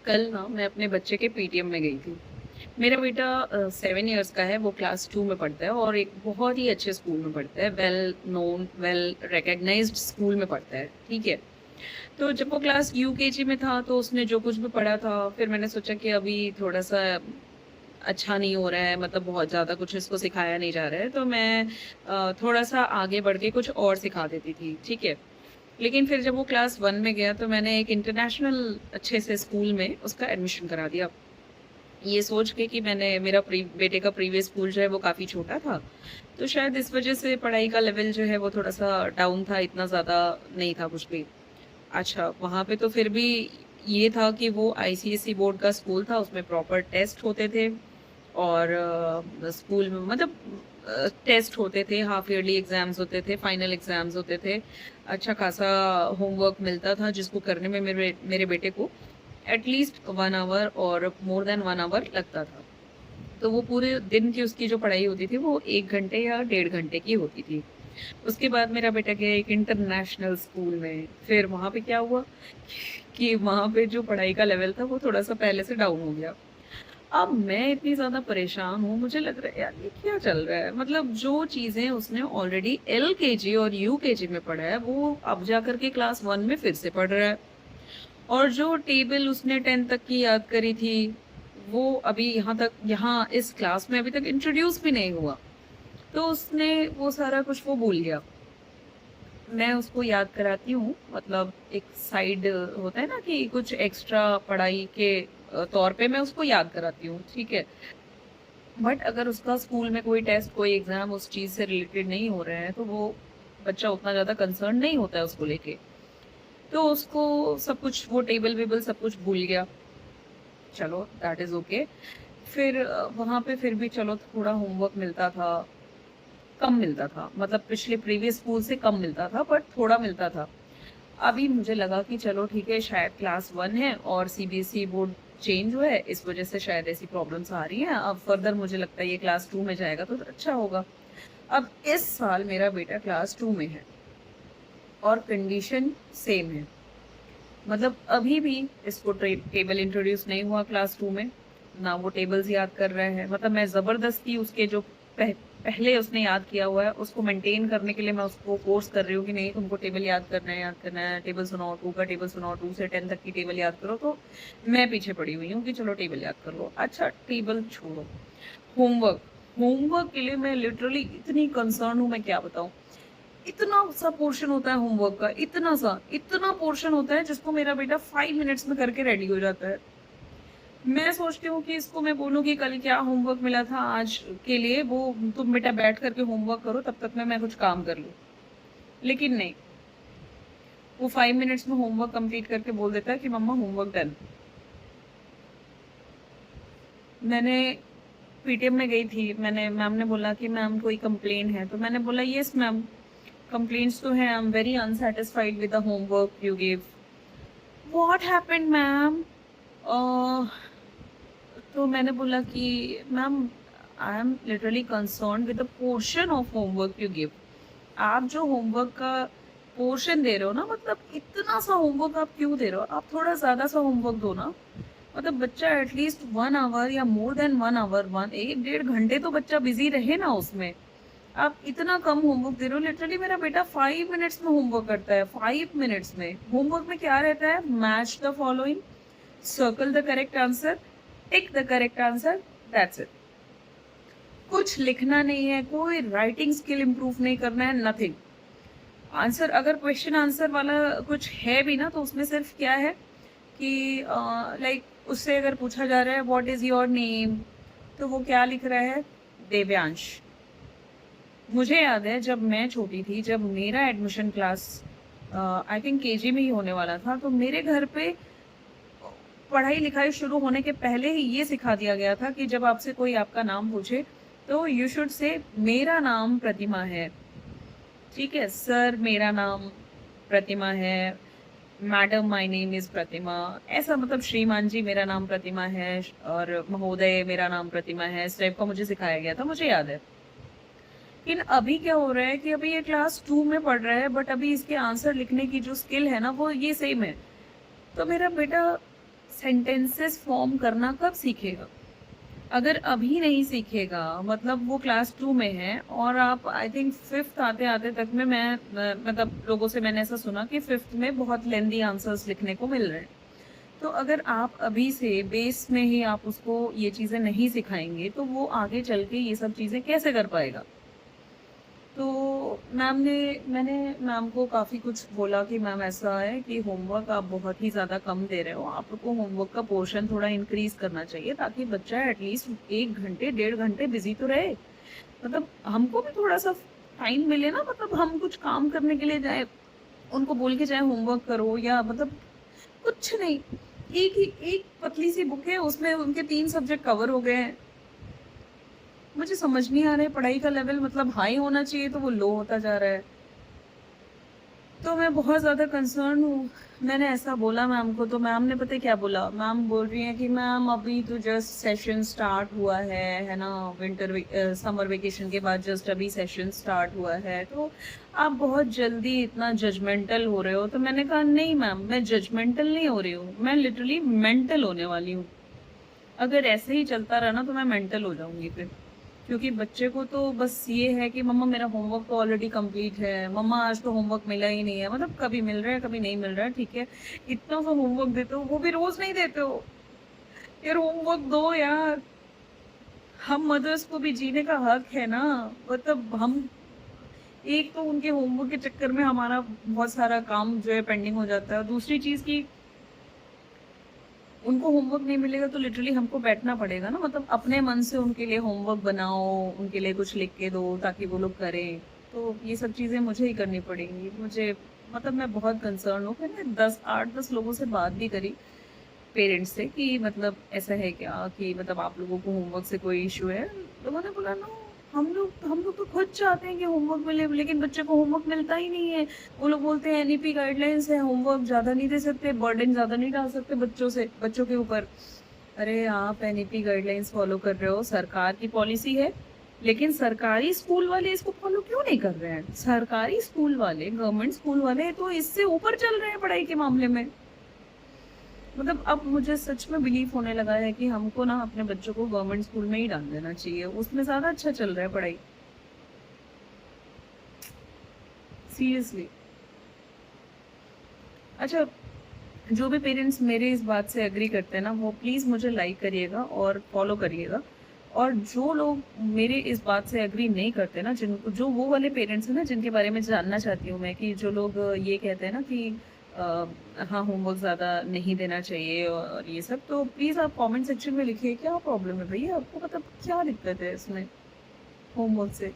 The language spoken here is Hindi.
कल ना मैं अपने बच्चे के पीटीएम में गई थी। मेरा बेटा 7 इयर्स का है, वो क्लास 2 में पढ़ता है और एक बहुत ही अच्छे स्कूल में पढ़ता है, well known, well recognised school में पढ़ता है, ठीक है। तो जब वो क्लास यूकेजी में था तो उसने जो कुछ भी पढ़ा था, फिर मैंने सोचा कि अभी थोड़ा-सा अच्छा नहीं हो रहा है, मतलब बहुत ज़्यादा कुछ इसको सिखाया नहीं जा रहा है, तो मैं थोड़ा-सा आगे बढ़ के कुछ और सिखा देती थी, ठीक है। लेकिन फिर जब वो क्लास 1 में गया तो मैंने एक इंटरनेशनल अच्छे से स्कूल में उसका एडमिशन करा दिया। ये सोच के कि मैंने मेरा बेटे का प्रीवियस स्कूल जो है वो काफ़ी छोटा था, तो शायद इस वज़ह से पढ़ाई का लेवल जो है वो थोड़ा-सा डाउन था, इतना ज़्यादा नहीं था कुछ भी। अच्छा, वहाँ पे तो फिर भी ये था कि वो आईसीएसई बोर्ड का स्कूल था, उसमें प्रॉपर टेस्ट होते थे और स्कूल में मतलब टेस्ट होते थे, हाफ ईयरली एग्ज़ाम्स होते थे, फाइनल एग्ज़ाम्स होते थे। अच्छा खासा होमवर्क मिलता था जिसको करने में मेरे मेरे बेटे को एटलीस्ट 1 आवर और मोर देन 1 आवर लगता था। तो वो पूरे दिन की उसकी जो पढ़ाई होती थी वो 1 घंटे या डेढ़ घंटे की होती थी। उसके बाद मेरा बेटा गया एक इंटरनेशनल स्कूल में। फिर वहाँ पे क्या हुआ कि वहाँ पे जो पढ़ाई का लेवल था वो थोड़ा-सा पहले से डाउन हो गया। अब मैं इतनी ज़्यादा परेशान हूँ, मुझे लग रहा है यार ये क्या चल रहा है? मतलब जो चीज़ें उसने ऑलरेडी एलकेजी और यूकेजी में पढ़ा है, वो अब जाकर के क्लास 1 में फिर से पढ़ रहा है। और जो टेबल उसने 10 तक की याद करी थी, वो अभी यहाँ इस क्लास में अभी तक इंट्रोड्यूस भी नहीं हुआ। तो उसने वो सारा कुछ वो भूल गया। मैं उसको याद कराती हूँ, मतलब एक साइड होता है ना कि कुछ एक्स्ट्रा पढ़ाई के तौर पे मैं उसको याद कराती हूँ, ठीक है। बट अगर उसका स्कूल में कोई टेस्ट, कोई एग्जाम उस चीज से रिलेटेड नहीं हो रहे हैं, तो वो बच्चा उतना ज्यादा कंसर्न नहीं होता है उसको लेके। तो उसको सब कुछ वो टेबल वेबल सब कुछ भूल गया। चलो दैट इज ओके। फिर वहां पे फिर भी चलो थोड़ा होमवर्क मिलता था, कम मिलता था, मतलब पिछले प्रीवियस स्कूल से कम मिलता था, बट थोड़ा मिलता था। अभी मुझे लगा कि चलो ठीक है, शायद क्लास 1 है और सीबीएसई बोर्ड चेंज हुआ है, इस वजह से शायद ऐसी प्रॉब्लम्स आ रही हैं। अब फर्दर मुझे लगता है ये क्लास 2 में जाएगा तो अच्छा होगा। अब इस साल मेरा बेटा क्लास 2 में है और कंडीशन सेम है। मतलब अभी भी इसको टेबल इंट्रोड्यूस नहीं हुआ क्लास 2 में, ना वो टेबल्स याद कर रहे हैं। मतलब मैं जबरदस्ती उसके जो पहले उसने याद किया हुआ है उसको मेंटेन करने के लिए मैं उसको फोर्स कर रही हूँ कि नहीं तुमको टेबल याद करना है, याद करना है, टेबल सुनाओ, 2 का टेबल सुनाओ, 2 से 10 तक की टेबल याद करो। तो मैं पीछे पड़ी हुई हूँ कि चलो टेबल याद कर लो। अच्छा टेबल छोड़ो, होमवर्क, होमवर्क के लिए मैं लिटरली इतनी कंसर्न हूँ, मैं क्या बताऊँ। इतना सा पोर्शन होता है होमवर्क का, इतना पोर्शन होता है जिसको मेरा बेटा 5 मिनट्स में करके रेडी हो जाता है। मैं सोचती हूँ कि इसको मैं बोलूँ कि कल क्या होमवर्क मिला था आज के लिए, वो तुम बेटा बैठ करके होमवर्क करो, तब तक मैं कुछ काम कर लूँ। लेकिन नहीं, वो 5 मिनट्स में होमवर्क कंप्लीट करके बोल देता है कि मम्मा होमवर्क डन। मैंने पीटीएम में गई थी, मैंने मैम ने बोला कि मैम कोई कंप्लेन है, तो मैंने बोला यस मैम, कंप्लेंट्स तो हैं, I am very unsatisfied with the homework you give. What happened ma'am? तो मैंने बोला कि ma'am I am literally concern with the portion of homework you give. आप जो होमवर्क का पोर्शन दे रहे हो ना, मतलब इतना सा होमवर्क आप क्यों दे रहे हो? आप थोड़ा ज्यादा सा होमवर्क दो ना। मतलब बच्चा एटलीस्ट 1 आवर या मोर देन 1 आवर, 1 1 1.5 घंटे तो बच्चा बिजी रहे ना उसमें। आप इतना कम होमवर्क दे रहे हो। लिटरली मेरा बेटा 5 मिनट्स में होमवर्क करता है, 5 मिनट्स में। होमवर्क में क्या रहता है? Match the following, circle the correct answer, tick the correct answer, that's it. कुछ लिखना नहीं है, कोई राइटिंग स्किल इंप्रूव नहीं करना है, नथिंग। आंसर अगर क्वेश्चन आंसर वाला कुछ है भी ना, तो उसमें सिर्फ क्या है कि लाइक उससे अगर पूछा जा रहा है व्हाट इज योर नेम, तो वो क्या लिख रहा है? देव्यांश। मुझे याद है जब मैं छोटी थी, जब मेरा admission class I think KG में ही होने वाला था, तो मेरे घर पे पढ़ाई लिखाई शुरू होने के पहले ही ये सिखा दिया गया था कि जब आपसे कोई आपका नाम पूछे तो यू शुड से मेरा नाम प्रतिमा है। ठीक है सर, मेरा नाम प्रतिमा है, मैडम माय नेम इज प्रतिमा, ऐसा मतलब श्रीमान जी मेरा नाम प्रतिमा है, और महोदय मेरा नाम प्रतिमा है, इस टाइप का मुझे सिखाया गया था, मुझे याद है। लेकिन अभी क्या हो रहा है कि अभी ये क्लास 2 में पढ़ रहा है, बट अभी इसके आंसर लिखने की जो स्किल है ना वो ये सेम है। तो मेरा बेटा सेंटेंसेस फॉर्म करना कब सीखेगा? अगर अभी नहीं सीखेगा, मतलब वो क्लास 2 में है और आप आई थिंक 5th आते-आते तक में मतलब लोगों से मैंने ऐसा सुना कि 5th में बहुत लेंदी आंसर्स लिखने को मिल रहे हैं। तो अगर आप अभी से बेस में ही आप उसको ये चीज़ें नहीं सिखाएँगे, तो वो आगे चल के ये सब चीज़ें कैसे कर पाएगा? तो मैंने मैम को काफ़ी कुछ बोला कि मैम ऐसा है कि होमवर्क आप बहुत ही ज़्यादा कम दे रहे हो, आपको होमवर्क का पोर्शन थोड़ा इंक्रीज़ करना चाहिए ताकि बच्चा एटलीस्ट 1 घंटे, 1.5 घंटे बिज़ी तो रहे। मतलब हमको भी थोड़ा-सा टाइम मिले ना, मतलब हम कुछ काम करने के लिए जाएँ, उनको बोल के जाएँ होमवर्क करो या मतलब कुछ नहीं। एक पतली सी बुक है, उसमें उनके 3 सब्जेक्ट कवर हो गए हैं। मुझे समझ नहीं आ रहा है, पढ़ाई का लेवल मतलब हाई होना चाहिए तो वो लो होता जा रहा है। तो मैं बहुत ज़्यादा कंसर्न हूँ। मैंने ऐसा बोला मैम को, तो मैम ने पता है क्या बोला? मैम बोल रही हैं कि मैम अभी तो जस्ट सेशन स्टार्ट हुआ है ना? समर वेकेशन के बाद जस्ट अभी सेशन स्टार्ट हुआ है, तो आप बहुत जल्दी इतना जजमेंटल हो रहे हो। तो मैंने कहा नहीं मैम, मैं जजमेंटल नहीं हो रही हूँ, मैं लिटरली मेंटल होने वाली हूँ। अगर ऐसे ही चलता रहा ना तो मैं मेंटल हो जाऊँगी फिर। क्योंकि बच्चे को तो बस ये है कि मम्मा मेरा होमवर्क तो ऑलरेडी कंप्लीट है, मम्मा आज तो होमवर्क मिला ही नहीं है, मतलब कभी मिल रहा है कभी नहीं मिल रहा है, ठीक है। इतना सा होमवर्क देते हो, वो भी रोज नहीं देते हो। यार होमवर्क दो यार, हम मदर्स को भी जीने का हक है ना। मतलब हम एक तो उनके होमवर्क के चक्कर में हमारा बहुत सारा काम जो है पेंडिंग हो जाता है, और दूसरी चीज की उनको होमवर्क नहीं मिलेगा तो लिटरली हमको बैठना पड़ेगा ना, मतलब अपने मन से उनके लिए होमवर्क बनाओ, उनके लिए कुछ लिख के दो ताकि वो लोग करें। तो ये सब चीज़ें मुझे ही करनी पड़ेंगी। मुझे मतलब मैं बहुत कंसर्न हूँ। मैंने 8-10 लोगों से बात भी करी, पेरेंट्स से, कि मतलब ऐसा है क्या कि मतलब आप लोगों को होमवर्क से कोई इश्यू है? लोगों ने बोला नो, हम लोग तो खुद चाहते हैं कि होमवर्क मिले, लेकिन बच्चे को होमवर्क मिलता ही नहीं है। वो लोग बोलते हैं एनईपी गाइडलाइंस है, होमवर्क ज़्यादा नहीं दे सकते, बर्डन ज़्यादा नहीं डाल सकते बच्चों के ऊपर। अरे आप एनईपी गाइडलाइंस फॉलो कर रहे हो, सरकार की पॉलिसी है, लेकिन सरकारी स्कूल वाले इसको फॉलो क्यों नहीं कर रहे हैं? सरकारी स्कूल वाले, गवर्नमेंट स्कूल वाले तो इससे ऊपर चल रहे हैं पढ़ाई के मामले में। मतलब अब मुझे सच में बिलीव होने लगा है कि हमको ना अपने बच्चों को गवर्नमेंट स्कूल में ही डाल देना चाहिए, उसमें ज़्यादा अच्छा चल रहा है पढ़ाई, सीरियसली। अच्छा, जो भी पेरेंट्स मेरे इस बात से एग्री करते हैं ना, वो प्लीज़ मुझे लाइक करिएगा और फॉलो करिएगा। और जो लोग मेरे इस बात से एग्री नहीं करते ना, जिनको जो वो वाले पेरेंट्स हैं ना जिनके बारे में जानना चाहती हूँ मैं, कि जो लोग ये कहते हैं ना कि हाँ होमवर्क ज़्यादा नहीं देना चाहिए और ये सब, तो प्लीज़ आप कमेंट सेक्शन में लिखिए क्या प्रॉब्लम है भैया, आपको मतलब क्या दिक्कत है इसमें होमवर्क से?